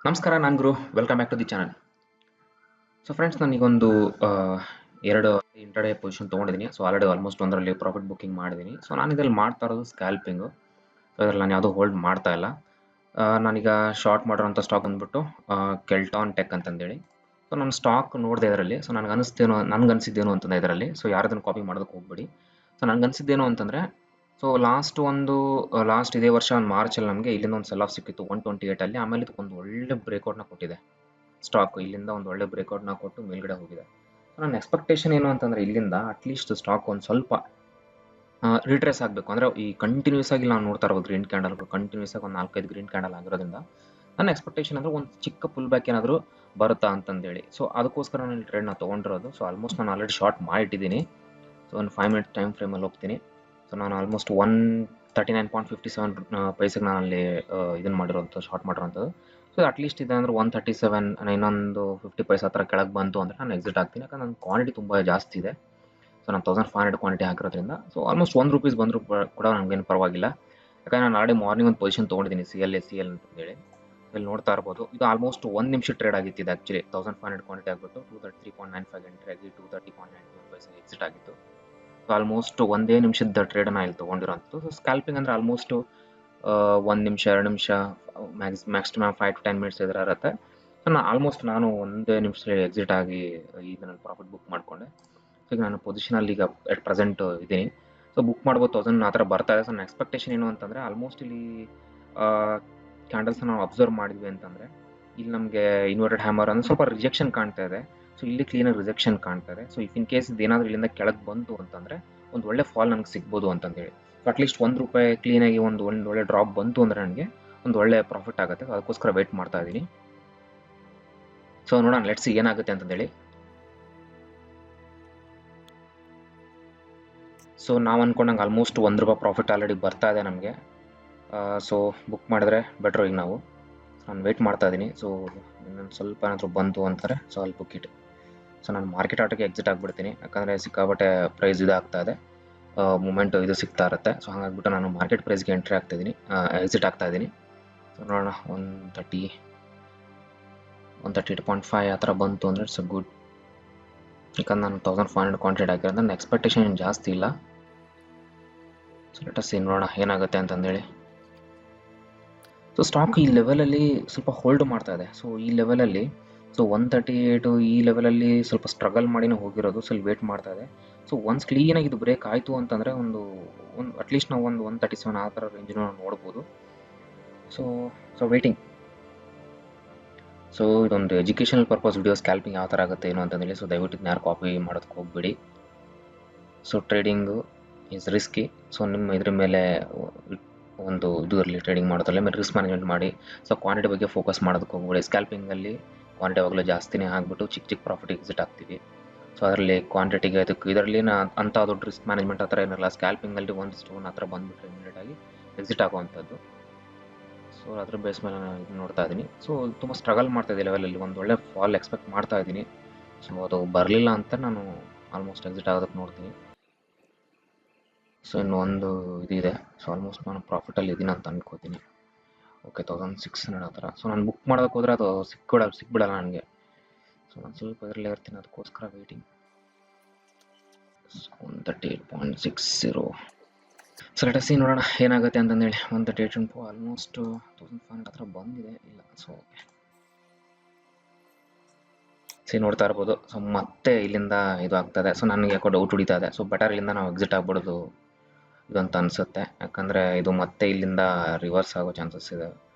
ನಮಸ್ಕಾರ, ನಾನು Guru. Welcome back to the channel. So friends, ನಾನೀಗೊಂದು ಎರಡು ಇಂಟರ್ಡೇ ಪೊಸಿಷನ್ ತೊಗೊಂಡಿದ್ದೀನಿ. ಸೊ ಆಲ್ರೆಡಿ ಆಲ್ಮೋಸ್ಟ್ ಒಂದರಲ್ಲಿ ಪ್ರಾಫಿಟ್ ಬುಕ್ಕಿಂಗ್ ಮಾಡಿದ್ದೀನಿ. ಸೊ ನಾನು ಇದರಲ್ಲಿ ಮಾಡ್ತಾ ಇರೋದು ಸ್ಕ್ಯಾಲ್ಪಿಂಗು. ಸೊ ಇದರಲ್ಲಿ ನಾನು ಯಾವುದೂ ಹೋಲ್ಡ್ ಮಾಡ್ತಾ ಇಲ್ಲ. ನಾನೀಗ ಶಾರ್ಟ್ ಮಾಡಿರೋಂಥ ಸ್ಟಾಕ್ ಬಂದ್ಬಿಟ್ಟು ಕೆಲ್ಟಾನ್ ಟೆಕ್ ಅಂತಂದೇಳಿ. ಸೊ ನಾನು ಸ್ಟಾಕ್ ನೋಡಿದೆ ಇದರಲ್ಲಿ. ಸೊ ನನಗನ್ಸಿದ್ದೇನು ಅಂತಂದರೆ ಇದರಲ್ಲಿ, ಸೊ ಯಾರದನ್ನು ಕಾಪಿ ಮಾಡೋದಕ್ಕೆ ಹೋಗ್ಬೇಡಿ. ಸೊ ನನಗನ್ಸಿದ್ದೇನು ಅಂತಂದರೆ, ಸೊ ಲಾಸ್ಟ್ ಇದೇ ವರ್ಷ ಒಂದು ಮಾರ್ಚಲ್ಲಿ ನಮಗೆ ಇಲ್ಲಿಂದ ಒಂದು ಸೆಲ್ ಆಫ್ ಸಿಕ್ಕಿತ್ತು 128 ಆಮೇಲೆ ಇದಕ್ಕೊಂದು ಒಳ್ಳೆ ಬ್ರೇಕ್ಔಟ್ನ ಕೊಟ್ಟಿದೆ ಸ್ಟಾಕ್. ಇಲ್ಲಿಂದ ಒಂದು ಒಳ್ಳೆ ಬ್ರೇಕ್ಔಟ್ನ ಕೊಟ್ಟು ಮೇಲ್ಗಡೆ ಹೋಗಿದೆ. ಸೊ ನನ್ನ ಎಕ್ಸ್ಪೆಕ್ಟೇಷನ್ ಏನು ಅಂತಂದರೆ, ಇಲ್ಲಿಂದ ಅಟ್ಲೀಸ್ಟ್ ಸ್ಟಾಕ್ ಒಂದು ಸ್ವಲ್ಪ ರಿಟ್ರೇಸ್ ಆಗಬೇಕು. ಅಂದರೆ ಈ ಕಂಟಿನ್ಯೂಸ್ ಆಗಿ ನಾವು ನೋಡ್ತಾ ಇರೋದು ಗ್ರೀನ್ ಕ್ಯಾಂಡಲ್ ಕಂಟಿನ್ಯೂಸ್ ಆಗಿ ಒಂದು 4-5 ಗ್ರೀನ್ ಕ್ಯಾಂಡಲ್ ಆಗಿರೋದ್ರಿಂದ ನನ್ನ ಎಕ್ಸ್ಪೆಕ್ಟೇಷನ್ ಅಂದರೆ ಒಂದು ಚಿಕ್ಕ ಪುಲ್ ಬ್ಯಾಕ್ ಏನಾದರೂ ಬರುತ್ತಾ ಅಂತಂದೇಳಿ. ಸೊ ಅದಕ್ಕೋಸ್ಕರ ನಾನು ಟ್ರೇಡ್ನ ತೊಗೊಂಡಿರೋದು. ಸೊ ಆಲ್ಮೋಸ್ಟ್ ನಾನು ಆಲ್ರೆಡಿ ಶಾರ್ಟ್ ಮಾಡಿಟ್ಟಿದ್ದೀನಿ. ಸೊ ಒಂದು 5 ಮಿನಿಟ್ ಟೈಮ್ ಫ್ರೇಮಲ್ಲಿ ಹೋಗ್ತೀನಿ. ಸೊ ನಾನು ಆಲ್ಮೋಸ್ಟ್ 139.57 ಪೈಸೆಗೆ ನಾನು ಅಲ್ಲಿ ಇದನ್ನು ಮಾಡಿರೋಂಥದ್ದು, ಶಾರ್ಟ್ ಮಾಡಿರೋಂಥದ್ದು. ಸೊ ಅಟ್ಲೀಸ್ಟ್ ಇದೆ ಅಂದರೆ 137, ಇನ್ನೊಂದು 50 ಪೈಸೆ ಹತ್ರ ಕೆಳಗೆ ಬಂತು ಅಂದರೆ ನಾನು ಎಕ್ಸಿಟ್ ಆಗ್ತೀನಿ. ಯಾಕಂದ್ರೆ ನನ್ನ ಕ್ವಾಂಟಿಟಿ ತುಂಬ ಜಾಸ್ತಿ ಇದೆ. ಸೊ ನಾನು 1500 ಕ್ವಾಂಟಿಟಿ ಹಾಕಿರೋದ್ರಿಂದ ಸೊ ಆಲ್ಮೋಸ್ಟ್ ₹1 ಬಂದರೂ ಕೂಡ ನನಗೇನು ಪರವಾಗಿಲ್ಲ. ಯಾಕಂದರೆ ನಾನು ಆಲ್ರೆಡಿ ಮಾರ್ನಿಂಗ್ ಒಂದು ಪೊಸಿಷನ್ ತೊಗೊಂಡಿದ್ದೀನಿ CL ಅಂತಂದೇಳಿ. ಇಲ್ಲಿ ನೋಡ್ತಾ ಇರ್ಬೋದು, ಇದು ಆಲ್ಮೋಸ್ಟ್ 1 ನಿಮಿಷ ಟ್ರೇಡ್ ಆಗಿತ್ತು. ಇದು ಆ್ಯಕ್ಚುಲಿ 1500 ಕ್ವಾಂಟಿಟಿ ಆಗಿಬಿಟ್ಟು 233.95 ಎಂಟ್ರಿ ಆಗಿ 230.91 ಪೈಸೆ ಎಕ್ಸಿಟ್ ಆಗಿತ್ತು. ಸೊ ಆಲ್ಮೋಸ್ಟ್ 1 ನಿಮಿಷದ ಟ್ರೇಡನ್ನು ಇಲ್ಲಿ ತೊಗೊಂಡಿರೋಂಥದ್ದು. ಸೊ ಸ್ಕ್ಯಾಲ್ಪಿಂಗ್ ಅಂದರೆ ಆಲ್ಮೋಸ್ಟ್ 1 ನಿಮಿಷ 2 ನಿಮಿಷ ಮ್ಯಾಕ್ಸಿಮಮ್ 5 to 10 ಮಿನಿಟ್ಸ್ ಇರುತ್ತೆ. ಸೊ ನಾನು 1 ನಿಮಿಷದಲ್ಲಿ ಎಕ್ಸಿಟ್ ಆಗಿ ಇದನ್ನು ಪ್ರಾಫಿಟ್ ಬುಕ್ ಮಾಡಿಕೊಂಡೆ. ಸೊ ಈಗ ನಾನು ಪೊಸಿಷನಲ್ಲಿ ಈಗ ಎಟ್ ಪ್ರೆಸೆಂಟ್ ಇದ್ದೀನಿ. ಸೊ ಬುಕ್ ಮಾಡ್ಬೋದು 1000 ಆ ಥರ ಬರ್ತಾ ಇದೆ. ಸೊ ನನ್ನ ಎಕ್ಸ್ಪೆಕ್ಟೇಷನ್ ಏನು ಅಂತಂದರೆ, ಆಲ್ಮೋಸ್ಟ್ ಇಲ್ಲಿ ಕ್ಯಾಂಡಲ್ಸ್ನ ನಾವು ಅಬ್ಸರ್ವ್ ಮಾಡಿದ್ವಿ ಅಂತಂದರೆ, ಇಲ್ಲಿ ನಮಗೆ ಇನ್ವರ್ಟೆಡ್ ಹ್ಯಾಮರ್ ಅಂದರೆ ಸ್ವಲ್ಪ ರಿಜೆಕ್ಷನ್ ಕಾಣ್ತಾ ಇದೆ. ಸೊ ಇಲ್ಲಿ ಕ್ಲೀನಾಗಿ ರಿಜೆಕ್ಷನ್ ಕಾಣ್ತಾ ಇದೆ. ಸೊ ಇಫ್ ಇನ್ ಕೇಸ್ ಇದೇನಾದರೂ ಇಲ್ಲಿಂದ ಕೆಳಗೆ ಬಂತು ಅಂತಂದರೆ ಒಂದು ಒಳ್ಳೆ ಫಾಲ್ ನನಗೆ ಸಿಗ್ಬೋದು ಅಂತಂದೇಳಿ. ಸೊ ಅಟ್ಲೀಸ್ಟ್ ₹1 ಕ್ಲೀನಾಗಿ ಒಂದು ಒಳ್ಳೆ ಡ್ರಾಪ್ ಬಂತು ಅಂದರೆ ನನಗೆ ಒಂದು ಒಳ್ಳೆ ಪ್ರಾಫಿಟ್ ಆಗುತ್ತೆ. ಸೊ ಅದಕ್ಕೋಸ್ಕರ ವೆಯ್ಟ್ ಮಾಡ್ತಾ ಇದ್ದೀನಿ. ಸೊ ನೋಡೋಣ, ಲೆಟ್ಸ್ ಏನಾಗುತ್ತೆ ಅಂತಂದೇಳಿ. ಸೊ ನಾವು ಅಂದ್ಕೊಂಡಂಗೆ ಆಲ್ಮೋಸ್ಟ್ ₹1 ಪ್ರಾಫಿಟ್ ಆಲ್ರೆಡಿ ಬರ್ತಾ ಇದೆ ನಮಗೆ. ಸೊ ಬುಕ್ ಮಾಡಿದ್ರೆ ಬೆಟ್ರು. ಈಗ ನಾನು ವೆಯ್ಟ್ ಮಾಡ್ತಾ ಇದ್ದೀನಿ. ಸೊ ಇನ್ನೊಂದು ಸ್ವಲ್ಪ ಏನಾದರೂ ಬಂತು ಅಂತಾರೆ ಸೊ ಅಲ್ಲಿ ಬುಕ್ ಇಟ್. ಸೊ ನಾನು ಮಾರ್ಕೆಟ್ ಆಟೋಕ್ಕೆ ಎಕ್ಸಿಟ್ ಆಗಿಬಿಡ್ತೀನಿ. ಯಾಕಂದರೆ ಸಿಕ್ಕಾಬಟ್ಟೆ ಪ್ರೈಸ್ ಇದಾಗ್ತಾ ಇದೆ, ಮೂಮೆಂಟು ಇದು ಸಿಗ್ತಾ ಇರುತ್ತೆ. ಸೊ ಹಾಗಾಗ್ಬಿಟ್ಟು ನಾನು ಮಾರ್ಕೆಟ್ ಪ್ರೈಸ್ಗೆ ಎಂಟ್ರಿ ಆಗ್ತಾಯಿದ್ದೀನಿ, ಎಕ್ಸಿಟ್ ಆಗ್ತಾಯಿದ್ದೀನಿ. ಸೊ ನೋಡೋಣ, 132.5 ಆ ಥರ ಬಂತು ಅಂದರೆ ಇಟ್ಸ್ ಗುಡ್. ಯಾಕಂದ್ರೆ ನಾನು 1500 ಕ್ವಾಂಟಿಟಿ ಹಾಕಿರೋದು, ನನ್ನ ಎಕ್ಸ್ಪೆಕ್ಟೇಷನ್ ಏನು ಜಾಸ್ತಿ ಇಲ್ಲ. ಸೊ ಲೆಟಸ್ ನೋಡೋಣ ಏನಾಗುತ್ತೆ ಅಂತಂದೇಳಿ. ಸೊ ಸ್ಟಾಕ್ ಈ ಲೆವೆಲಲ್ಲಿ ಸ್ವಲ್ಪ ಹೋಲ್ಡ್ ಮಾಡ್ತಾ ಇದೆ. ಸೊ ಈ ಲೆವೆಲಲ್ಲಿ 138 ಈ ಲೆವೆಲಲ್ಲಿ ಸ್ವಲ್ಪ ಸ್ಟ್ರಗಲ್ ಮಾಡಿನೇ ಹೋಗಿರೋದು. ಸ್ವಲ್ಪ ವೇಟ್ ಮಾಡ್ತಾ ಇದೆ. ಸೊ ಒನ್ಸ್ ಕ್ಲೀನಾಗಿ ಇದು ಬ್ರೇಕ್ ಆಯಿತು ಅಂತಂದರೆ ಒಂದು ಅಟ್ಲೀಸ್ಟ್ ನಾವು ಒಂದು 137 ಆ ಥರ ರೇಂಜ್ನೂ ನಾವು ನೋಡ್ಬೋದು. So waiting. ಸೊ ಇದೊಂದು ಎಜುಕೇಷನಲ್ ಪರ್ಪಸ್ ವಿಡಿಯೋ, ಸ್ಕ್ಯಾಲ್ಪಿಂಗ್ ಯಾವ ಥರ ಆಗುತ್ತೆ ಏನು ಅಂತಂದೇಳಿ. ಸೊ ದಯವಿಟ್ಟು ಇದನ್ನ ಯಾರು ಕಾಪಿ ಮಾಡೋದಕ್ಕೆ ಹೋಗ್ಬೇಡಿ. So trading is risky. So ನಿಮ್ಮ ಇದ್ರ ಮೇಲೆ ಒಂದು ಇದು ಇರಲಿ, ಟ್ರೇಡಿಂಗ್ ಮಾಡೋದ್ರಲ್ಲಿ ಮೇಲೆ ರಿಸ್ಕ್ ಮ್ಯಾನೇಜ್ಮೆಂಟ್ ಮಾಡಿ. ಸೊ ಕ್ವಾಂಟಿಟಿ ಬಗ್ಗೆ ಫೋಕಸ್ ಮಾಡೋದಕ್ಕೆ ಹೋಗ್ಬೇಡಿ. ಸ್ಕ್ಯಾಲ್ಪಿಂಗಲ್ಲಿ ಕ್ವಾಂಟಿಟಿ ಯಾವಾಗಲೂ ಜಾಸ್ತಿನೇ ಆಗಿಬಿಟ್ಟು ಚಿಕ್ಕ ಪ್ರಾಫಿಟ್ ಎಕ್ಸಿಟ್ ಆಗ್ತೀವಿ. ಸೊ ಅದರಲ್ಲಿ ಕ್ವಾಂಟಿಟಿಗೆ ಇದರಲ್ಲಿ ಅಂಥ ದೊಡ್ಡ ರಿಸ್ಕ್ ಮ್ಯಾನೇಜ್ಮೆಂಟ್ ಆ ಥರ ಏನಿರಲ್ಲ. ಸ್ಕ್ಯಾಲ್ಪಿಂಗಲ್ಲಿ ಒಂದು ಸ್ಟೋನ್ ಆ ಥರ ಬಂದುಬಿಟ್ರೆ ಇಮಿಡಿಯೇಟಾಗಿ ಎಕ್ಸಿಟ್ ಆಗುವಂಥದ್ದು. ಸೊ ಅದ್ರ ಬೇಸ್ ಮೇಲೆ ನಾನು ಇದು ನೋಡ್ತಾ ಇದ್ದೀನಿ. ಸೊ ತುಂಬ ಸ್ಟ್ರಗಲ್ ಮಾಡ್ತಾ ಇದ್ದೀನಿ ಲೆವೆಲಲ್ಲಿ, ಒಂದು ಒಳ್ಳೆ ಫಾಲ್ ಎಕ್ಸ್ಪೆಕ್ಟ್ ಮಾಡ್ತಾ ಇದ್ದೀನಿ. ಸೊ ಅದು ಬರಲಿಲ್ಲ ಅಂತ ನಾನು ಆಲ್ಮೋಸ್ಟ್ ಎಕ್ಸಿಟ್ ಆಗೋದಕ್ಕೆ ನೋಡ್ತೀನಿ. ಸೊ ಇನ್ನೊಂದು ಇದಿದೆ. ಸೊ ಆಲ್ಮೋಸ್ಟ್ ನಾನು ಪ್ರಾಫಿಟಲ್ಲಿ ಇದ್ದೀನಿ ಅಂತ ಅನ್ಕೋತೀನಿ. ಓಕೆ, 1600 ಆ ಥರ. ಸೊ ನಾನು ಬುಕ್ ಮಾಡೋದಕ್ಕೆ ಹೋದರೆ ಅದು ಸಿಕ್ಬಿಡಲ್ಲ ನನಗೆ. ಸೊ ನಾನು ಸ್ವಲ್ಪ ಇದರಲ್ಲೇ ಇರ್ತೀನಿ, ಅದಕ್ಕೋಸ್ಕರ waiting. 138.60. So let us see, ನೋಡೋಣ ಏನಾಗುತ್ತೆ ಅಂತಂದೇಳಿ. 138 ಆಲ್ಮೋಸ್ಟ್ 1500 ಹತ್ರ ಬಂದಿದೆ. ಇಲ್ಲ, ಸೊ ಓಕೆ. ನೋಡ್ತಾ ಇರ್ಬೋದು. ಸೊ ಮತ್ತೆ ಇಲ್ಲಿಂದ ಇದು ಆಗ್ತದೆ. ಸೊ ನನಗೆ ಯಾಕೋ ಡೌಟ್ ಹೊಡಿತಾ ಇದೆ. ಸೊ ಬೆಟರ್ ಇಲ್ಲಿಂದ ನಾವು ಎಕ್ಸಿಟ್ ಆಗ್ಬಿಡೋದು ಇದಂತ ಅನಿಸುತ್ತೆ. ಯಾಕಂದರೆ ಇದು ಮತ್ತೆ ಇಲ್ಲಿಂದ ರಿವರ್ಸ್ ಆಗೋ ಚಾನ್ಸಸ್ ಇದೆ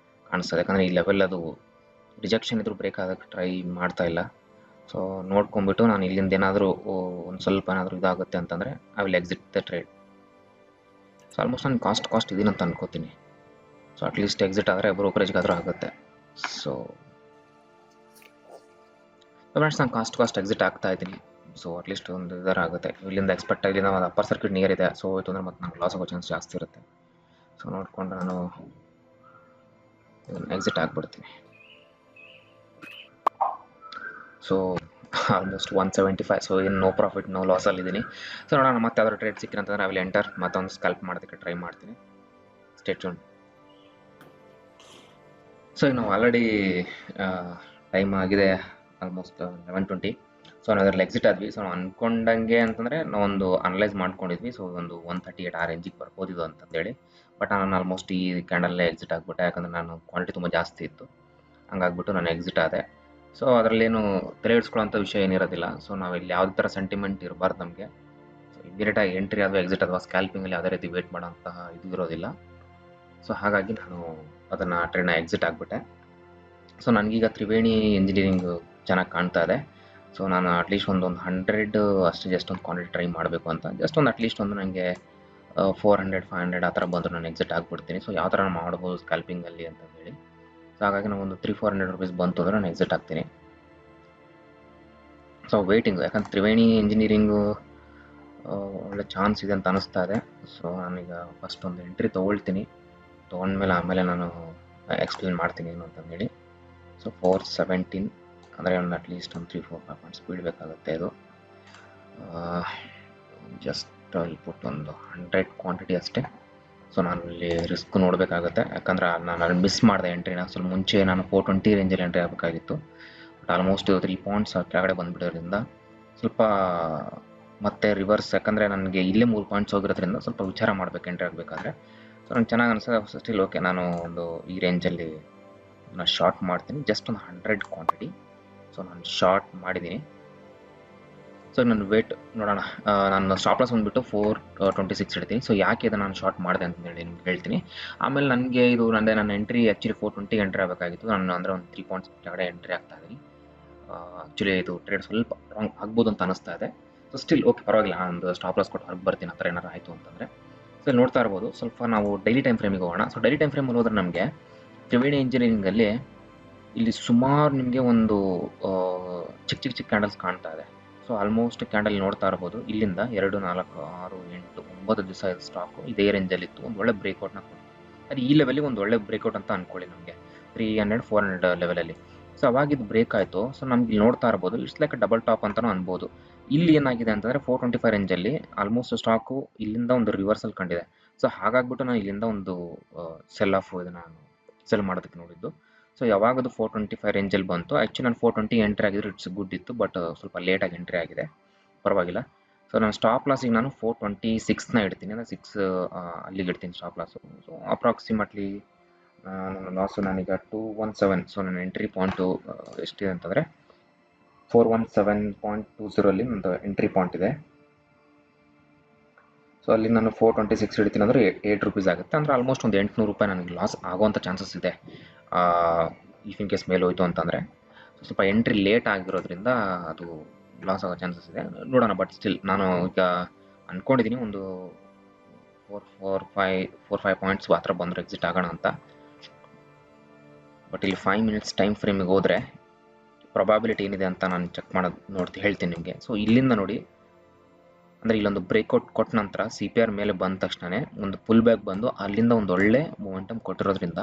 ಕಾಣಿಸ್ತದೆ. ಯಾಕಂದರೆ ಈ ಲೆವೆಲ್ ಅದು ರಿಜೆಕ್ಷನ್ ಇದ್ರೂ ಬ್ರೇಕ್ ಆಗೋಕ್ಕೆ ಟ್ರೈ ಮಾಡ್ತಾ ಇಲ್ಲ. ಸೊ ನೋಡ್ಕೊಂಬಿಟ್ಟು ನಾನು ಇಲ್ಲಿಂದ ಏನಾದರೂ ಒಂದು ಸ್ವಲ್ಪ ಏನಾದರೂ ಇದಾಗುತ್ತೆ ಅಂತಂದರೆ I will exit the trade. So almost ನಾನು ಕಾಸ್ಟ್ ಇದೀನಿ ಅಂತ ಅನ್ಕೋತೀನಿ. ಸೊ ಅಟ್ಲೀಸ್ಟ್ ಎಕ್ಸಿಟ್ ಆದರೆ ಬ್ರೋಕರೇಜ್ಗಾದರೂ ಆಗುತ್ತೆ. ಸೊ ಫ್ರೆಂಡ್ಸ್, ನಾನು ಕಾಸ್ಟ್ ಎಕ್ಸಿಟ್ ಆಗ್ತಾ ಇದ್ದೀನಿ. ಸೊ ಅಟ್ಲೀಸ್ಟ್ ಒಂದು ಇದರ ಆಗುತ್ತೆ. ಇಲ್ಲಿಂದ ಎಕ್ಸ್ಪೆಕ್ಟ್ ಆಗಿಲ್ಲ, ಒಂದು ಅಪ್ಪರ್ ಸರ್ಕ್ಯೂಟ್ ನಿಯರ್ ಇದೆ. ಸೊ ಹೋಯ್ತು ಅಂದರೆ ಮತ್ತೆ ನಂಗೆ ಲಾಸ್ ಆಗೋ ಚಾನ್ಸ್ ಜಾಸ್ತಿ ಇರುತ್ತೆ. ಸೊ ನೋಡಿಕೊಂಡು ನಾನು ಇದನ್ನು ಎಕ್ಸಿಟ್ ಆಗಿಬಿಡ್ತೀನಿ. So almost 175. ಸೊ ಏನು ನೋ ಪ್ರಾಫಿಟ್ ನೋ ಲಾಸಲ್ಲಿದ್ದೀನಿ. ಸೊ ನೋಡೋಣ, ಮತ್ತೆ ಯಾವ್ದಾದ್ರು ಟ್ರೇಡ್ ಸಿಕ್ಕಿಲ್ಲ ಅಂತಂದರೆ ಐ ವಿಲ್ ಎಂಟರ್, ಮತ್ತೊಂದು ಸ್ಕ್ಯಾಲ್ಪ್ ಮಾಡೋದಕ್ಕೆ ಟ್ರೈ ಮಾಡ್ತೀನಿ. Stay tune. ಸೊ ಈಗ ನಾವು ಆಲ್ರೆಡಿ ಟೈಮ್ ಆಗಿದೆ ಆಲ್ಮೋಸ್ಟ್ 11:20. ಸೊ ನಾವು ಅದರಲ್ಲಿ ಎಕ್ಸಿಟ್ ಆದ್ವಿ. ಸೊ ನಾವು ಅಂದ್ಕೊಂಡಂಗೆ ಅಂತಂದರೆ ನಾವೊಂದು ಅನಲೈಸ್ ಮಾಡ್ಕೊಂಡಿದ್ವಿ. ಸೊ ಒಂದು 138 ಆ ರೇಂಜಿಗೆ ಬರ್ಬೋದು ಇದು ಅಂತಂದೇಳಿ. ಬಟ್ ನಾನು ಆಲ್ಮೋಸ್ಟ್ ಈ ಕ್ಯಾಂಡಲ್ಲೇ ಎಕ್ಸಿಟ್ ಆಗಿಬಿಟ್ಟೆ, ಯಾಕಂದರೆ ನಾನು ಕ್ವಾಂಟಿಟಿ ತುಂಬ ಜಾಸ್ತಿ ಇತ್ತು. ಹಂಗಾಗ್ಬಿಟ್ಟು ನಾನು ಎಕ್ಸಿಟ್ ಆದೆ. ಸೊ ಅದರಲ್ಲೇನು ತಲೆ ಇಡ್ಸ್ಕೊಳ್ಳೋಂಥ ವಿಷಯ ಏನಿರೋದಿಲ್ಲ. ಸೊ ನಾವು ಇಲ್ಲಿ ಯಾವುದೇ ಥರ ಸೆಂಟಿಮೆಂಟ್ ಇರಬಾರ್ದು ನಮಗೆ. ಸೊ ಇಮಿಡಿಯೇಟಾಗಿ ಎಂಟ್ರಿ ಅಥವಾ ಎಕ್ಸಿಟ್ ಅಥವಾ ಸ್ಕ್ಯಾಲ್ಪಿಂಗಲ್ಲಿ ಯಾವುದೇ ರೀತಿ ವೇಟ್ ಮಾಡೋಂತಹ ಇದು ಇರೋದಿಲ್ಲ. ಸೊ ಹಾಗಾಗಿ ನಾನು ಅದನ್ನು ಟ್ರೇಡ್ನ ಎಕ್ಸಿಟ್ ಆಗಿಬಿಟ್ಟೆ. ಸೊ ನನಗೀಗ ತ್ರಿವೇಣಿ ಇಂಜಿನಿಯರಿಂಗ್ ಚೆನ್ನಾಗಿ ಕಾಣ್ತಾ ಇದೆ. ಸೊ ನಾನು ಅಟ್ಲೀಸ್ಟ್ ಒಂದು 100 ಅಷ್ಟು ಜಸ್ಟ್ ಒಂದು ಕ್ವಾಂಟಿಟಿ ಟ್ರೈ ಮಾಡಬೇಕು ಅಂತ. ಜಸ್ಟ್ ಒಂದು ಅಟ್ಲೀಸ್ಟ್ ಒಂದು ನನಗೆ 400 500 ಆ ಥರ ಬಂದರೂ ನಾನು ಎಕ್ಸಿಟ್ ಆಗಿಬಿಡ್ತೀನಿ. ಸೊ ಯಾವ ಥರ ಮಾಡ್ಬೋದು ಸ್ಕ್ಯಾಲ್ಪಿಂಗಲ್ಲಿ ಅಂತಂದೇಳಿ. ಸೊ ಹಾಗಾಗಿ ನಾವು ಒಂದು 300-400 ರೂಪೀಸ್ ಬಂತು ಅಂದರೆ ನಾನು ಎಕ್ಸಿಟ್ ಆಗ್ತೀನಿ. ಸೊ ವೇಟಿಂಗು, ಯಾಕಂದ್ರೆ ತ್ರಿವೇಣಿ ಇಂಜಿನಿಯರಿಂಗು ಒಳ್ಳೆ ಚಾನ್ಸ್ ಇದೆ ಅಂತ ಅನ್ನಿಸ್ತಾ ಇದೆ. ಸೊ ನಾನೀಗ ಫಸ್ಟ್ ಒಂದು ಎಂಟ್ರಿ ತೊಗೊಳ್ತೀನಿ. ತೊಗೊಂಡ್ಮೇಲೆ ಆಮೇಲೆ ನಾನು ಎಕ್ಸ್ಪ್ಲೇನ್ ಮಾಡ್ತೀನಿ ಏನು ಅಂತಂದೇಳಿ. ಸೊ 417 ಅಂದರೆ ಒಂದು ಅಟ್ಲೀಸ್ಟ್ ಒಂದು 3-4-5 ಪಾಯಿಂಟ್ಸ್ ಬೀಳಬೇಕಾಗುತ್ತೆ ಇದು. ಜಸ್ಟ್ ಇಲ್ಲಿ ಪುಟ್ ಒಂದು 100 ಕ್ವಾಂಟಿಟಿ ಅಷ್ಟೇ. ಸೊ ನಾನು ಇಲ್ಲಿ ರಿಸ್ಕ್ ನೋಡಬೇಕಾಗುತ್ತೆ, ಯಾಕಂದ್ರೆ ನಾನು ಮಿಸ್ ಮಾಡಿದೆ ಎಂಟ್ರಿನ. ಸ್ವಲ್ಪ ಮುಂಚೆ ನಾನು 420 ರೇಂಜಲ್ಲಿ ಎಂಟ್ರಿ ಆಗಬೇಕಾಗಿತ್ತು. ಬಟ್ ಆಲ್ಮೋಸ್ಟ್ 3 ಪಾಯಿಂಟ್ಸ್ ಕೆಳಗಡೆ ಬಂದುಬಿಡೋದ್ರಿಂದ ಸ್ವಲ್ಪ ಮತ್ತೆ ರಿವರ್ಸ್, ಯಾಕಂದರೆ ನನಗೆ ಇಲ್ಲೇ 3 ಪಾಯಿಂಟ್ಸ್ ಹೋಗಿರೋದ್ರಿಂದ ಸ್ವಲ್ಪ ವಿಚಾರ ಮಾಡಬೇಕು ಎಂಟ್ರಿ ಆಗಬೇಕಾದ್ರೆ. ಸೊ ನಂಗೆ ಚೆನ್ನಾಗಿ ಅನಿಸ್ತದೆ. ಸ್ಟಿಲ್ ಓಕೆ, ನಾನು ಒಂದು ಈ ರೇಂಜಲ್ಲಿ ನಾನು ಶಾರ್ಟ್ ಮಾಡ್ತೀನಿ. ಜಸ್ಟ್ ಒಂದು 100 ಕ್ವಾಂಟಿಟಿ. ಸೊ ನಾನು ಶಾರ್ಟ್ ಮಾಡಿದ್ದೀನಿ. ಸೊ ನನ್ನ ವೇಟ್ ನೋಡೋಣ. ನಾನು ಸ್ಟಾಪ್ ಲಾಸ್ ಬಂದುಬಿಟ್ಟು 426 ಇಡ್ತೀನಿ. ಸೊ ಯಾಕೆ ಇದನ್ನು ನಾನು ಶಾರ್ಟ್ ಮಾಡಿದೆ ಅಂತಂದೇಳಿ ನಿಮ್ಗೆ ಹೇಳ್ತೀನಿ. ಆಮೇಲೆ ನನಗೆ ಇದು ನನ್ನ ಎಂಟ್ರಿ ಆ್ಯಕ್ಚುಲಿ 420 ಎಂಟ್ರಿ ಆಗಬೇಕಾಗಿತ್ತು. ನಾನು ಅಂದರೆ ಒಂದು 3 ಪಾಯಿಂಟ್ಸ್ ಕೆಳಗಡೆ ಎಂಟ್ರಿ ಆಗ್ತಾ ಇದ್ದೀನಿ. ಆ್ಯಕ್ಚುಲಿ ಇದು ಟ್ರೇಡ್ ಸ್ವಲ್ಪ ರಾಂಗ್ ಆಗ್ಬೋದು ಅಂತ ಅನ್ನಿಸ್ತಾ ಇದೆ. ಸೊ ಸ್ಟಿಲ್ ಓಕೆ, ಪರವಾಗಿಲ್ಲ. ಒಂದು ಸ್ಟಾಪ್ ಲಾಸ್ ಕೊಟ್ಟು ಹೊರಗೆ ಬರ್ತೀನಿ ಆ ಥರ ಏನಾರು ಆಯಿತು ಅಂತಂದರೆ. ಸೊ ನೋಡ್ತಾ ಇರ್ಬೋದು. ಸ್ವಲ್ಪ ನಾವು ಡೈಲಿ ಟೈಮ್ ಫ್ರೇಮಿಗೆ ಹೋಗೋಣ. ಸೊ ಡೈಲಿ ಟೈಮ್ ಫ್ರೇಮಲ್ಲಿ ಹೋದ್ರೆ ನಮಗೆ ತ್ರಿವೇಣಿ ಇಂಜಿನಿಯರಿಂಗಲ್ಲಿ ಇಲ್ಲಿ ಸುಮಾರು ನಿಮಗೆ ಒಂದು ಚಿಕ್ಕ ಕ್ಯಾಂಡಲ್ಸ್ ಕಾಣ್ತಾ ಇದೆ. ಸೊ ಆಲ್ಮೋಸ್ಟ್ ಕ್ಯಾಂಡಲ್ ನೋಡ್ತಾ ಇರ್ಬೋದು. ಇಲ್ಲಿಂದ 2 4 6 8 9 ದಿವಸ ಇದು ಸ್ಟಾಕು ಇದೇ ರೇಂಜಲ್ಲಿತ್ತು. ಒಂದು ಒಳ್ಳೆ ಬ್ರೇಕ್ಔಟ್ನ ಕೊಟ್ಟು ಅದು ಈ ಲೆವೆಲಿಗೆ ಒಂದು ಒಳ್ಳೆ ಬ್ರೇಕ್ಔಟ್ ಅಂತ ಅಂದ್ಕೊಳ್ಳಿ ನಮಗೆ 300-400 ಲೆವೆಲಲ್ಲಿ. ಸೊ ಅವಾಗಿದ್ದು ಬ್ರೇಕ್ ಆಯಿತು. ಸೊ ನಮ್ಗೆ ಇಲ್ಲಿ ನೋಡ್ತಾ ಇರ್ಬೋದು, ಇಟ್ಸ್ ಲೈಕ್ ಡಬಲ್ ಟಾಪ್ ಅಂತಲೂ ಅನ್ಬೋದು. ಇಲ್ಲಿ ಏನಾಗಿದೆ ಅಂತಂದರೆ 425 ರೇಂಜಲ್ಲಿ ಆಲ್ಮೋಸ್ಟ್ ಸ್ಟಾಕು ಇಲ್ಲಿಂದ ಒಂದು ರಿವರ್ಸಲ್ ಕಂಡಿದೆ. ಸೊ ಹಾಗಾಗ್ಬಿಟ್ಟು ನಾನು ಇಲ್ಲಿಂದ ಒಂದು ಸೆಲ್ ಆಫ್ ಇದನ್ನು ನಾನು ಸೆಲ್ ಮಾಡೋದಕ್ಕೆ ನೋಡಿದ್ದು. ಸೊ ಯಾವಾಗದು 425 ರೇಂಜಲ್ಲಿ ಬಂತು. ಆ್ಯಕ್ಚುಲಿ ನಾನು 420 ಎಂಟ್ರಿ ಆಗಿದ್ರು ಇಟ್ಸ್ ಗುಡ್ ಇತ್ತು. ಬಟ್ ಸ್ವಲ್ಪ ಲೇಟಾಗಿ ಎಂಟ್ರಿ ಆಗಿದೆ, ಪರವಾಗಿಲ್ಲ. ಸೊ ನಾನು ಸ್ಟಾಪ್ ಲಾಸಿಗೆ ನಾನು 426ನ ಇಡ್ತೀನಿ. ಅಂದರೆ 6 ಅಲ್ಲಿಗೆ ಇಡ್ತೀನಿ ಸ್ಟಾಪ್ ಲಾಸು. ಸೊ ಅಪ್ರಾಕ್ಸಿಮೇಟ್ಲಿ ನನ್ನ ಲಾಸು ನಾನೀಗ 217. ಸೊ ನನ್ನ ಎಂಟ್ರಿ ಪಾಯಿಂಟು ಎಷ್ಟಿದೆ ಅಂತಂದರೆ 417.20 ನಂದು ಎಂಟ್ರಿ ಪಾಯಿಂಟ್ ಇದೆ. ಸೊ ಅಲ್ಲಿ ನಾನು 426 ಇಡ್ತೀನಿ ಅಂದರೆ 8 ರೂಪೀಸ್ ಆಗುತ್ತೆ. ಅಂದರೆ ಆಲ್ಮೋಸ್ಟ್ ಒಂದು 800 ರೂಪಾಯಿ ನನಗೆ ಲಾಸ್ ಆಗೋವಂಥ ಚಾನ್ಸಸ್ ಇದೆ ಇಫ್ ಇನ್ ಕೇಸ್ ಮೇಲೆ ಹೋಯ್ತು ಅಂತಂದರೆ. ಸ್ವಲ್ಪ ಎಂಟ್ರಿ ಲೇಟ್ ಆಗಿರೋದ್ರಿಂದ ಅದು ಲಾಸ್ ಆಗೋ ಚಾನ್ಸಸ್ ಇದೆ, ನೋಡೋಣ. ಬಟ್ ಸ್ಟಿಲ್ ನಾನು ಈಗ ಅಂದ್ಕೊಂಡಿದ್ದೀನಿ ಒಂದು 4-5 ಪಾಯಿಂಟ್ಸ್ ಆ ಥರ ಬಂದರೆ ಎಕ್ಸಿಟ್ ಆಗೋಣ ಅಂತ. ಬಟ್ ಇಲ್ಲಿ 5 ಮಿನಿಟ್ಸ್ ಟೈಮ್ ಫ್ರೇಮಿಗೆ ಹೋದರೆ ಪ್ರೊಬಾಬಿಲಿಟಿ ಏನಿದೆ ಅಂತ ನಾನು ಚೆಕ್ ಮಾಡೋದು ಹೇಳ್ತೀನಿ ನಿಮಗೆ. ಸೊ ಇಲ್ಲಿಂದ ನೋಡಿ, ಅಂದರೆ ಇಲ್ಲೊಂದು ಬ್ರೇಕ್ಔಟ್ ಕೊಟ್ಟ ನಂತರ CPR ಮೇಲೆ ಬಂದ ತಕ್ಷಣ ಒಂದು ಪುಲ್ ಬ್ಯಾಕ್ ಬಂದು ಅಲ್ಲಿಂದ ಒಂದು ಒಳ್ಳೆ ಮೊಮೆಂಟಮ್ ಕೊಟ್ಟಿರೋದ್ರಿಂದ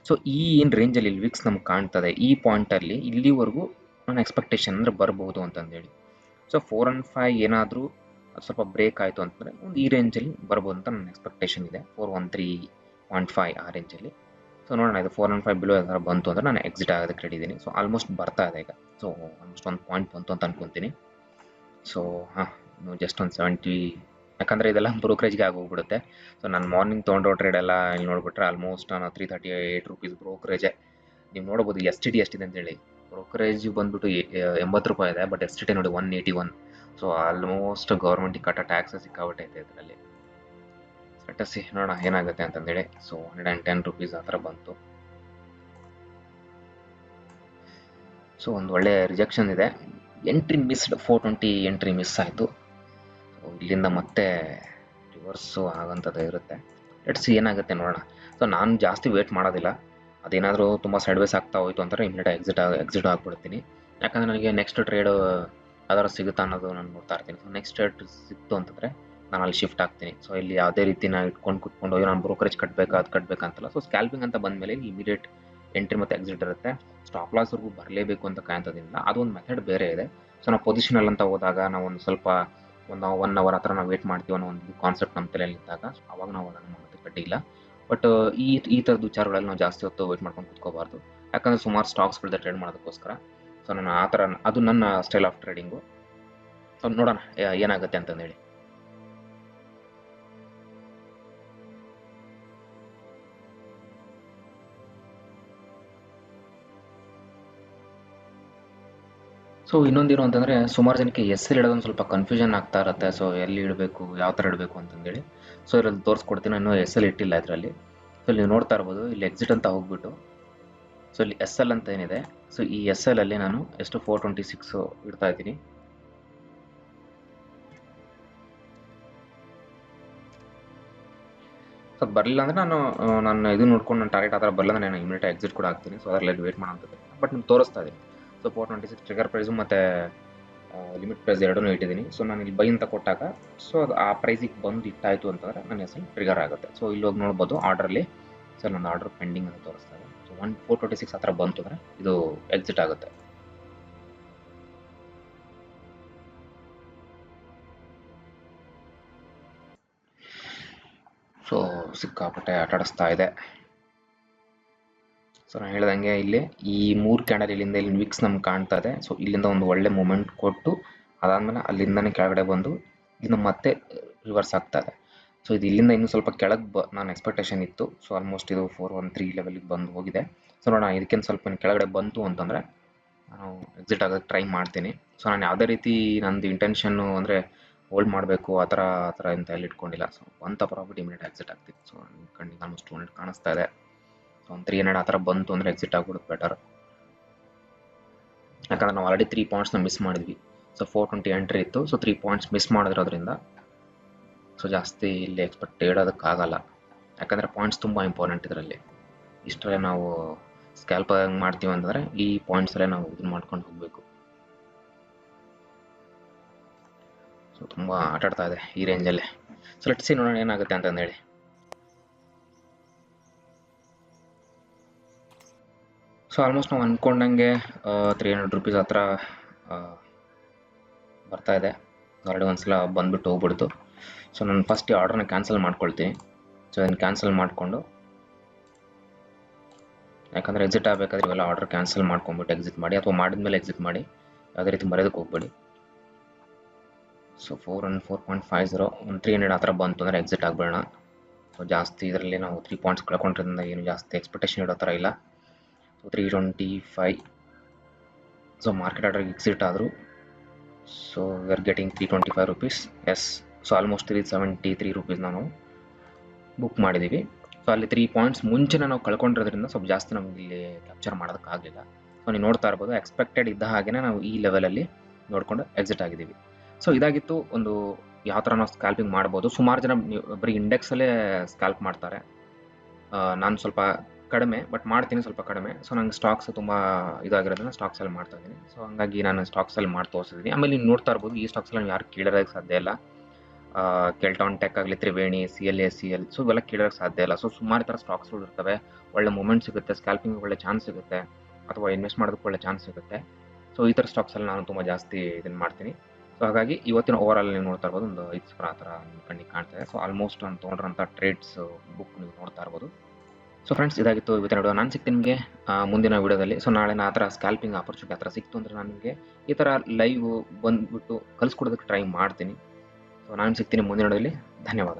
ಸೊ ಈ ಏನು ರೇಂಜಲ್ಲಿ ಇಲ್ಲಿ ವಿಕ್ಸ್ ನಮ್ಗೆ ಕಾಣ್ತದೆ, ಈ ಪಾಯಿಂಟಲ್ಲಿ ಇಲ್ಲಿವರೆಗೂ ನನ್ನ ಎಕ್ಸ್ಪೆಕ್ಟೇಷನ್ ಅಂದರೆ ಬರ್ಬೋದು ಅಂತಂದೇಳಿ. ಸೊ 415 ಏನಾದರೂ ಸ್ವಲ್ಪ ಬ್ರೇಕ್ ಆಯಿತು ಅಂತಂದರೆ ಒಂದು ಈ ರೇಂಜಲ್ಲಿ ಬರ್ಬೋದು ಅಂತ ನನ್ನ ಎಕ್ಸ್ಪೆಕ್ಟೇಷನ್ ಇದೆ. 413.5 ಆ ರೇಂಜಲ್ಲಿ. ಸೊ ನೋಡೋಣ, ಇದು 415 ಬಿಲೋ ಥರ ಬಂತು ಅಂದರೆ ನಾನು ಎಕ್ಸಿಟ್ ಆಗೋದಕ್ಕೆ ರೆಡಿ ಇದ್ದೀನಿ. ಸೊ ಆಲ್ಮೋಸ್ಟ್ ಬರ್ತಾ ಇದೆ ಈಗ. ಸೊ ಆಲ್ಮೋಸ್ಟ್ ಒಂದು ಪಾಯಿಂಟ್ ಬಂತು ಅಂತ ಅನ್ಕೊತೀನಿ. ಸೊ ಜಸ್ಟ್ ಒಂದು 70, ಯಾಕಂದರೆ ಇದೆಲ್ಲ ಬ್ರೋಕ್ರೇಜ್ಗೆ ಆಗೋಗ್ಬಿಡುತ್ತೆ. ಸೊ ನಾನು ಮಾರ್ನಿಂಗ್ ತೊಗೊಂಡೋ ಟ್ರೇಡ್ ಎಲ್ಲ ಇಲ್ಲಿ ನೋಡಿಬಿಟ್ರೆ ಆಲ್ಮೋಸ್ಟ್ ನಾನು 338 ರೂಪೀಸ್ ಬ್ರೋಕ್ರೇಜೇ. ನೀವು ನೋಡ್ಬೋದು STT ಎಷ್ಟಿದೆ ಅಂತೇಳಿ. ಬ್ರೋಕರೇಜ್ ಬಂದುಬಿಟ್ಟು 80 ರೂಪಾಯಿ ಇದೆ. ಬಟ್ STT ನೋಡಿ 181. ಸೊ ಆಲ್ಮೋಸ್ಟ್ ಗೌರ್ಮೆಂಟಿಗೆ ಕಟ್ಟೋ ಟ್ಯಾಕ್ಸ್ ಸಿಕ್ಕಾಬಿಟ್ಟೈತೆ ಇದರಲ್ಲಿ. ಸಿ ನೋಡೋಣ ಏನಾಗುತ್ತೆ ಅಂತಂದೇಳಿ. ಸೊ 110 ರೂಪೀಸ್ ಆ ಥರ ಬಂತು. ಸೊ ಒಂದು ಒಳ್ಳೆ ರಿಜೆಕ್ಷನ್ ಇದೆ. ಎಂಟ್ರಿ ಮಿಸ್ಡ್, 420 ಎಂಟ್ರಿ ಮಿಸ್ ಆಯಿತು. ಸೊ ಇಲ್ಲಿಂದ ಮತ್ತೆ ರಿವರ್ಸು ಆಗೋಂಥದ್ದು ಇರುತ್ತೆ. ಲೆಟ್ಸ್ ಏನಾಗುತ್ತೆ ನೋಡೋಣ. ಸೊ ನಾನು ಜಾಸ್ತಿ ವೇಟ್ ಮಾಡೋದಿಲ್ಲ. ಅದೇನಾದರೂ ತುಂಬ ಸೈಡ್ ವೇಸ್ ಆಗ್ತಾ ಹೋಯಿತು ಅಂತಾರೆ ಇಮಿಡಿಯೇಟ್ ಎಕ್ಸಿಟ್ ಆಗಿಬಿಡ್ತೀನಿ. ಯಾಕಂದರೆ ನನಗೆ ನೆಕ್ಸ್ಟ್ ಟ್ರೇಡ್ ಯಾವ್ದಾದ್ರು ಸಿಗುತ್ತಾ ಅನ್ನೋದು ನಾನು ನೋಡ್ತಾ ಇರ್ತೀನಿ. ಸೊ ನೆಕ್ಸ್ಟ್ ಟ್ರೇಡ್ ಸಿಕ್ತು ಅಂತಂದರೆ ನಾನು ಅಲ್ಲಿ ಶಿಫ್ಟ್ ಆಗ್ತೀನಿ. ಸೊ ಇಲ್ಲಿ ಯಾವುದೇ ರೀತಿ ನಾನು ಕುತ್ಕೊಂಡು ಹೋಗಿ ನಾನು ಬ್ರೋಕರೇಜ್ ಕಟ್ಟಬೇಕಂತಲ್ಲ. ಸೊ ಸ್ಕ್ಯಾಲ್ಪಿಂಗ್ ಅಂತ ಬಂದಮೇಲೆ ಇಮಿಡಿಯೇಟ್ ಎಂಟ್ರಿ ಮತ್ತು ಎಕ್ಸಿಟ್ ಇರುತ್ತೆ. ಸ್ಟಾಪ್ ಲಾಸ್ವರೆಗೂ ಬರಲೇಬೇಕು ಅಂತ ಕಾಣ್ತದಿಲ್ಲ. ಅದೊಂದು ಮೆಥಡ್ ಬೇರೆ ಇದೆ. ಸೊ ನಾವು ಪೊಸಿಷನಲ್ ಅಂತ ಹೋದಾಗ ನಾವು ಒಂದು ಸ್ವಲ್ಪ ಒಂದು 1 ಅವರ್ ಆ ಥರ ನಾವು ವೇಟ್ ಮಾಡ್ತೀವಿ ಅನ್ನೋ ಒಂದು ಕಾನ್ಸೆಪ್ಟ್ ನಮ್ಮ ತಲೆಯಲ್ಲಿ ಇದ್ದಾಗ ಅವಾಗ ನಾವು ಅದನ್ನು ಮಾಡೋದಕ್ಕೆ ಅಡ್ಡಿ ಇಲ್ಲ. ಬಟ್ ಈ ಥರದ ವಿಚಾರಗಳಲ್ಲಿ ನಾವು ಜಾಸ್ತಿ ಹೊತ್ತು ವೇಟ್ ಮಾಡ್ಕೊಂಡು ಕುತ್ಕೋಬಾರ್ದು. ಯಾಕಂದರೆ ಸುಮಾರು ಸ್ಟಾಕ್ಸ್ಗಳನ್ನ ಟ್ರೇಡ್ ಮಾಡೋದಕ್ಕೋಸ್ಕರ. ಸೊ ನಾನು ಆ ಥರ ಅದು ನನ್ನ ಸ್ಟೈಲ್ ಆಫ್ ಟ್ರೇಡಿಂಗು. ಸೊ ನೋಡೋಣ ಏನಾಗುತ್ತೆ ಅಂತಂದೇಳಿ. ಸೊ ಇನ್ನೊಂದೇನು ಅಂತಂದರೆ, ಸುಮಾರು ಜನಕ್ಕೆ ಎಸ್ ಎಲ್ ಇಡೋದೊಂದು ಸ್ವಲ್ಪ ಕನ್ಫ್ಯೂಷನ್ ಆಗ್ತಾ ಇರುತ್ತೆ. ಸೊ ಎಲ್ಲಿ ಇಡಬೇಕು, ಯಾವ ಥರ ಇಡಬೇಕು ಅಂತಂದೇಳಿ. ಸೊ ಇದರಲ್ಲಿ ತೋರಿಸ್ಕೊಡ್ತೀನಿ. ಇನ್ನೂ ಎಸ್ ಎಲ್ ಇಟ್ಟಿಲ್ಲ ಇದರಲ್ಲಿ. ಸೊ ನೀವು ನೋಡ್ತಾ ಇರ್ಬೋದು, ಇಲ್ಲಿ ಎಕ್ಸಿಟ್ ಅಂತ ಹೋಗ್ಬಿಟ್ಟು, ಸೊ ಇಲ್ಲಿ ಎಸ್ ಎಲ್ ಅಂತ ಏನಿದೆ, ಸೊ ಈ ಎಸ್ ಎಲ್ ಅಲ್ಲಿ ನಾನು ಎಷ್ಟು 426 ಇಡ್ತಾ ಇದ್ದೀನಿ. ಸೊ ಅದು ಬರಲಿಲ್ಲ ಅಂದರೆ ನಾನು ಇದು ನೋಡ್ಕೊಂಡು ನನ್ನ ಟಾರ್ಗೆಟ್ ಆ ಥರ ಬರಲ್ಲ ಅಂದರೆ ನಾನು ಇಮಿಡಿಯೇಟ್ ಎಕ್ಸಿಟ್ ಕೂಡ ಆಗ್ತೀನಿ. ಸೊ ಅದರಲ್ಲಿ ವೇಟ್ ಮಾಡೋಂಥದ್ದು, ಬಟ್ ನಿಮ್ಗೆ ತೋರಿಸ್ತಾ ಇದ್ದೀನಿ. ಸೊ 426 ಟ್ರಿಗರ್ ಪ್ರೈಸು ಮತ್ತು ಲಿಮಿಟ್ ಪ್ರೈಸ್ ಎರಡೂ ಇಟ್ಟಿದ್ದೀನಿ. ಸೊ ನಾನು ಇಲ್ಲಿ ಬೈ ಅಂತ ಕೊಟ್ಟಾಗ, ಸೊ ಅದು ಆ ಪ್ರೈಸಿಗೆ ಬಂದು ಇಟ್ಟಾಯಿತು ಅಂತಂದರೆ ನನ್ನ ಹೆಸರು ಟ್ರಿಗರ್ ಆಗುತ್ತೆ. ಸೊ ಇಲ್ಲಿ ಹೋಗಿ ನೋಡ್ಬೋದು ಆರ್ಡ್ರಲ್ಲಿ. ಸೊ ನನ್ನ ಆರ್ಡರ್ ಪೆಂಡಿಂಗ್ ಅಂತ ತೋರಿಸ್ತಾ ಇದೆ. ಸೊ 426 ಆ ಥರ ಬಂತು ಅಂದರೆ ಇದು ಎಕ್ಸಿಟ್ ಆಗುತ್ತೆ. ಸೊ ಸಿಕ್ಕಾಪಟ್ಟೆ ಆಟಾಡಿಸ್ತಾ ಇದೆ. ಸೊ ನಾನು ಹೇಳ್ದಂಗೆ ಇಲ್ಲಿ ಈ 3 ಕ್ಯಾಂಡಲ್ ಇಲ್ಲಿಂದ ಇಲ್ಲಿ ವಿಕ್ಸ್ ನಮ್ಗೆ ಕಾಣ್ತಾ ಇದೆ. ಸೊ ಇಲ್ಲಿಂದ ಒಂದು ಒಳ್ಳೆ ಮೂಮೆಂಟ್ ಕೊಟ್ಟು ಅದಾದಮೇಲೆ ಅಲ್ಲಿಂದನೇ ಕೆಳಗಡೆ ಬಂದು ಇನ್ನು ಮತ್ತೆ ರಿವರ್ಸ್ ಆಗ್ತಾ ಇದೆ. ಸೊ ಇದು ಇಲ್ಲಿಂದ ಇನ್ನೂ ಸ್ವಲ್ಪ ಕೆಳಗೆ ನಾನು ಎಕ್ಸ್ಪೆಕ್ಟೇಷನ್ ಇತ್ತು. ಸೊ ಆಲ್ಮೋಸ್ಟ್ ಇದು 413 ಲೆವೆಲಿಗೆ ಬಂದು ಹೋಗಿದೆ. ಸೊ ನೋಡೋಣ, ಇದಕ್ಕಿಂತ ಸ್ವಲ್ಪ ಕೆಳಗಡೆ ಬಂತು ಅಂತಂದರೆ ನಾನು ಎಕ್ಸಿಟ್ ಆಗೋಕ್ಕೆ ಟ್ರೈ ಮಾಡ್ತೀನಿ. ಸೊ ನಾನು ಯಾವುದೇ ರೀತಿ ನಂದು ಇಂಟೆನ್ಷನ್ನು ಅಂದರೆ ಹೋಲ್ಡ್ ಮಾಡಬೇಕು ಆ ಥರ ಅಂತ ಎಲ್ಲಿ ಇಟ್ಕೊಂಡಿಲ್ಲ. ಸೊ ಒಂದು ಪ್ರಾಫಿಟ್ ಇಮಿಡಿಯೇಟ್ ಎಕ್ಸಿಟ್ ಆಗ್ತಿತ್ತು. ಸೊ ಕಣ್ಣಿಗೆ ಆಲ್ಮೋಸ್ಟ್ 200 ಕಾಣಿಸ್ತಾ ಇದೆ. ಸೊ ಒಂದು 300 ಆ ಥರ ಬಂತು ಅಂದರೆ ಎಕ್ಸಿಟ್ ಆಗ್ಬಿಡುತ್ತೆ ಬೆಟರ್. ಯಾಕಂದರೆ ನಾವು ಆಲ್ರೆಡಿ 3 ಪಾಯಿಂಟ್ಸ್ನ ಮಿಸ್ ಮಾಡಿದ್ವಿ. ಸೊ 420 ಎಂಟ್ರಿ ಇತ್ತು. ಸೊ 3 ಪಾಯಿಂಟ್ಸ್ ಮಿಸ್ ಮಾಡಿರೋದ್ರಿಂದ ಸೊ ಜಾಸ್ತಿ ಇಲ್ಲಿ ಎಕ್ಸ್ಪೆಕ್ಟ್ ಇಡೋದಕ್ಕಾಗಲ್ಲ. ಯಾಕಂದರೆ ಪಾಯಿಂಟ್ಸ್ ತುಂಬ ಇಂಪಾರ್ಟೆಂಟ್ ಇದರಲ್ಲಿ. ಇಷ್ಟರಲ್ಲೇ ನಾವು ಸ್ಕ್ಯಾಲ್ಪ್ ಹೆಂಗೆ ಮಾಡ್ತೀವಿ ಅಂತಂದರೆ ಈ ಪಾಯಿಂಟ್ಸಲ್ಲೇ ನಾವು ಇದನ್ನು ಮಾಡ್ಕೊಂಡು ಹೋಗಬೇಕು. ಸೊ ತುಂಬ ಆಟಾಡ್ತಾ ಇದೆ ಈ ರೇಂಜಲ್ಲೇ. ಸೊ ಲೆಟ್ಸ್ ಸಿ, ನೋಡೋಣ ಏನಾಗುತ್ತೆ ಅಂತಂದೇಳಿ. ಸೊ ಆಲ್ಮೋಸ್ಟ್ ನಾವು ಅಂದ್ಕೊಂಡಂಗೆ 300 ರೂಪೀಸ್ ಹತ್ರ ಬರ್ತಾ ಇದೆ. ಆಲ್ರೆಡಿ ಒಂದ್ಸಲ ಬಂದುಬಿಟ್ಟು ಹೋಗ್ಬಿಡ್ತು. ಸೊ ನಾನು ಫಸ್ಟ್ ಈ ಆರ್ಡ್ರನ್ನ ಕ್ಯಾನ್ಸಲ್ ಮಾಡ್ಕೊಳ್ತೀನಿ. ಸೊ ಅದನ್ನು ಕ್ಯಾನ್ಸಲ್ ಮಾಡಿಕೊಂಡು, ಯಾಕಂದರೆ ಎಕ್ಸಿಟ್ ಆಗಬೇಕಾದ್ರೆ ಇವೆಲ್ಲ ಆರ್ಡರ್ ಕ್ಯಾನ್ಸಲ್ ಮಾಡ್ಕೊಂಬಿಟ್ಟು ಎಕ್ಸಿಟ್ ಮಾಡಿ, ಅಥವಾ ಮಾಡಿದ್ಮೇಲೆ ಎಕ್ಸಿಟ್ ಮಾಡಿ, ಯಾವುದೇ ರೀತಿ ಮರೆಯೋದಕ್ಕೆ ಹೋಗ್ಬೇಡಿ. ಸೊ 404.50 ಒಂದು 300 ಆ ಥರ ಬಂತು ಅಂದರೆ ಎಕ್ಸಿಟ್ ಆಗಬೇಡ. ಸೊ ಜಾಸ್ತಿ ಇದರಲ್ಲಿ ನಾವು 3 ಪಾಯಿಂಟ್ಸ್ ಕಳ್ಕೊಂಡಿರೋದ್ರಿಂದ ಏನು ಜಾಸ್ತಿ ಎಕ್ಸ್ಪೆಕ್ಟೇಷನ್ ಇಡೋ ಥರ ಇಲ್ಲ. ಸೊ 325. ಸೊ ಮಾರ್ಕೆಟ್ ಆರ್ಡರ್ಗೆ ಎಕ್ಸಿಟ್ ಆದರು. So we are getting 325 rupees. Yes, so almost 373 rupees ನಾವು ಬುಕ್ ಮಾಡಿದ್ದೀವಿ. ಸೊ ಅಲ್ಲಿ 3 ಪಾಯಿಂಟ್ಸ್ ಮುಂಚೆನೇ ನಾವು ಕಳ್ಕೊಂಡಿರೋದ್ರಿಂದ ಸ್ವಲ್ಪ ಜಾಸ್ತಿ ನಮ್ಗೆ ಇಲ್ಲಿ ಕ್ಯಾಪ್ಚರ್ ಮಾಡೋದಕ್ಕಾಗಲಿಲ್ಲ. ಸೊ ನೀವು ನೋಡ್ತಾ ಇರ್ಬೋದು, ಎಕ್ಸ್ಪೆಕ್ಟೆಡ್ ಇದ್ದ ಹಾಗೆಯೇ ನಾವು ಈ ಲೆವೆಲಲ್ಲಿ ನೋಡಿಕೊಂಡು ಎಕ್ಸಿಟ್ ಆಗಿದ್ದೀವಿ. ಸೊ ಇದಾಗಿತ್ತು ಒಂದು ಯಾವ ಥರ ನಾವು ಸ್ಕ್ಯಾಲ್ಪಿಂಗ್ ಮಾಡ್ಬೋದು. ಸುಮಾರು ಜನ ಬರೀ ಇಂಡೆಕ್ಸಲ್ಲೇ ಸ್ಕ್ಯಾಲ್ಪ್ ಮಾಡ್ತಾರೆ. ನಾನು ಸ್ವಲ್ಪ ಕಡಿಮೆ, ಬಟ್ ಮಾಡ್ತೀನಿ ಸ್ವಲ್ಪ ಕಡಿಮೆ. ಸೊ ನಂಗೆ ಸ್ಟಾಕ್ಸ್ ತುಂಬ ಇದಾಗಿರೋದ್ರಿಂದ ಸ್ಟಾಕ್ಸಲ್ಲಿ ಮಾಡ್ತಾ ಇದ್ದೀನಿ. ಸೊ ಹಂಗಾಗಿ ನಾನು ಸ್ಟಾಕ್ಸಲ್ಲಿ ಮಾಡಿ ತೋರಿಸಿದ್ದೀನಿ. ಆಮೇಲೆ ನೀವು ನೋಡ್ತಾ ಇರ್ಬೋದು, ಈ ಸ್ಟಾಕ್ಸಲ್ಲಿ ಯಾರು ಕೇಳೋದಕ್ಕೆ ಸಾಧ್ಯ ಇಲ್ಲ. ಕೆಲ್ಟಾನ್ ಟೆಕ್ ಆಗಲಿ, ತ್ರಿವೇಣಿ, CL. ಸೊ ಇವೆಲ್ಲ ಕೇಳೋಕ್ಕೆ ಸಾಧ್ಯ ಇಲ್ಲ. ಸೊ ಸುಮಾರು ಥರ ಸ್ಟಾಕ್ಸ್ಗಳು ಇರ್ತವೆ. ಒಳ್ಳೆ ಮೂಮೆಂಟ್ ಸಿಗುತ್ತೆ, ಸ್ಕ್ಯಾಲ್ಪಿಂಗ್ ಒಳ್ಳೆ ಚಾನ್ಸ್ ಸಿಗುತ್ತೆ, ಅಥವಾ ಇನ್ವೆಸ್ಟ್ ಮಾಡೋದಕ್ಕೆ ಒಳ್ಳೆ ಚಾನ್ಸ್ ಸಿಗುತ್ತೆ. ಸೊ ಈ ಥರ ಸ್ಟಾಕ್ಸಲ್ಲಿ ನಾನು ತುಂಬ ಜಾಸ್ತಿ ಇದನ್ನು ಮಾಡ್ತೀನಿ. ಸೊ ಹಾಗಾಗಿ ಇವತ್ತಿನ ಓವರಾಲ್ ನೀವು ನೋಡ್ತಾ ಇರ್ಬೋದು, ಒಂದು 5,000 ಆ ಥರ ನಿಮ್ಮ ಕಣ್ಣಿಗೆ ಕಾಣ್ತಾ ಇದೆ. ಸೊ ಆಲ್ಮೋಸ್ಟ್ ನಾನು ತೊಗೊಂಡ್ರಂಥ ಟ್ರೇಡ್ಸ್ ಬುಕ್ ನೀವು ನೋಡ್ತಾ ಇರ್ಬೋದು. ಸೊ ಫ್ರೆಂಡ್ಸ್, ಇದಾಗಿತ್ತು ಇವತ್ತಿನ ವಿಡಿಯೋ. ನಾನು ಸಿಗ್ತೀನಿ ನಿಮಗೆ ಮುಂದಿನ ವಿಡಿಯೋದಲ್ಲಿ. ಸೊ ನಾಳೆ ಆ ಥರ ಸ್ಕ್ಯಾಲ್ಪಿಂಗ್ ಆಪರ್ಚುನಿಟಿ ಆ ಥರ ಸಿಕ್ತು ಅಂದರೆ ನಾನು ನಿಮಗೆ ಈ ಥರ ಲೈವ್ ಬಂದುಬಿಟ್ಟು ಕಲಿಸ್ಕೊಡೋದಕ್ಕೆ ಟ್ರೈ ಮಾಡ್ತೀನಿ. ಸೊ ನಾನು ಸಿಗ್ತೀನಿ ಮುಂದಿನ ವಿಡಿಯೋದಲ್ಲಿ. ಧನ್ಯವಾದ.